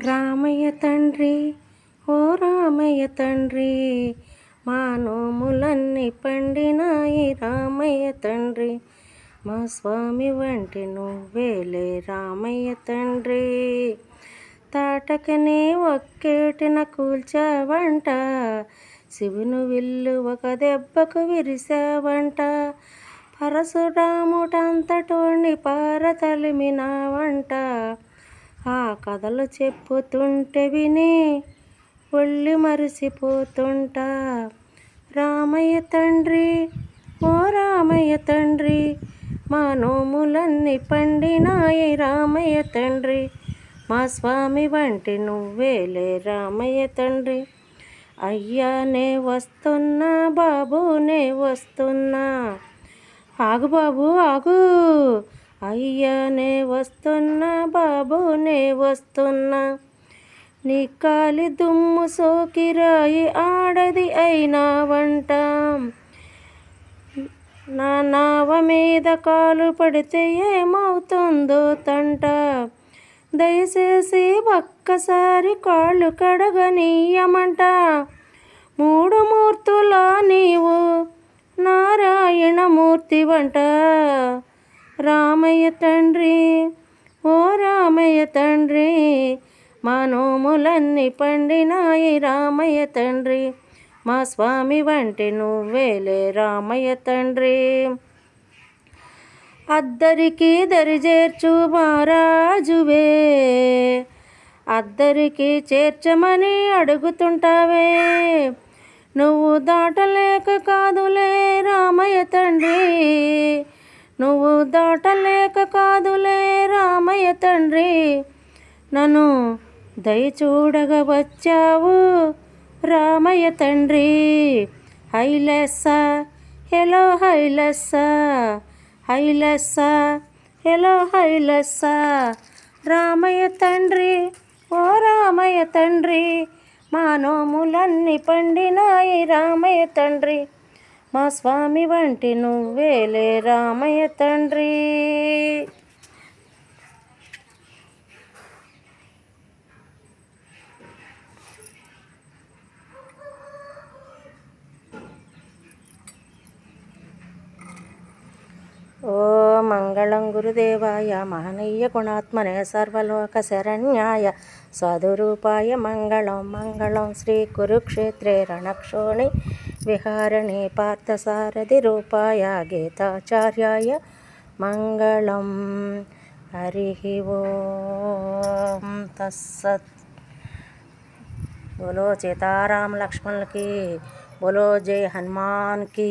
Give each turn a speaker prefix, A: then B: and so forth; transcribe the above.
A: రామయ్య తండ్రి ఓ రామయ్య తండ్రి మా నోములన్నీ పండినాయి రామయ్య తండ్రి మా స్వామి వంటి నువ్వేలే రామయ్య తండ్రి తాటకనే ఒక్కేటిన కూల్చావంట శివుని విల్లు ఒక దెబ్బకు విరిసావంట పరశురాముడంతటోని పారతలిమినావంట ఆ కథలు చెప్పుతుంటే విని ఒళ్ళి మరిసిపోతుంటా రామయ్య తండ్రి ఓ రామయ్య తండ్రి మా నోములన్నీ పండినాయి రామయ్య తండ్రి మా స్వామి వంటి నువ్వేలే రామయ్య తండ్రి అయ్యా నే వస్తున్నా బాబు నే వస్తున్నా ఆగు బాబు ఆగు అయ్యా నే వస్తున్నా బాబు నే వస్తున్నా నీ కాలి దుమ్ము సోకిరాయి ఆడది అయినా వంట నా నావ మీద కాలు పడితే ఏమవుతుందో తంట దయచేసి ఒక్కసారి కాళ్ళు కడగనీయమంట మూడు మూర్తులా నీవు నారాయణమూర్తి వంట రామయ్య తండ్రి ఓ రామయ్య తండ్రి మా నోములన్నీ పండినాయి రామయ్య తండ్రి మా స్వామి వంటి నువ్వేలే రామయ్య తండ్రి అద్దరికి దరిచేర్చు మహారాజువే అద్దరికి చేర్చమని అడుగుతుంటావే నువ్వు దాటలేక కాదులే రామయ్య తండ్రి నువ్వు దాటలేక కాదులే రామయ్య తండ్రి నన్ను దయచూడగా వచ్చావు రామయ్య తండ్రి హైలెస్స హెలో హైలెస్స హైలెస్స హెలో హైలెస్స రామయ్య తండ్రి ఓ రామయ్య తండ్రి మా నోములన్నీ పండినాయి రామయ్య తండ్రి మా స్వామి వంటి నువ్వేలే రామయ్య తండ్రి ఓ మంగళం గురుదేవాయ మహనీయ గుణాత్మనే సర్వలోక శరణ్యాయ సాధురూపాయ మంగళం మంగళం శ్రీ కురుక్షేత్రే రణక్షోణి విహారణి పార్థసారథి రూపాయ గీతాచార్యాయ మంగళం హరి ఓం తస్సత్ బోలో సీతారాం లక్ష్మణ్ की बोलो जय हनुमान की।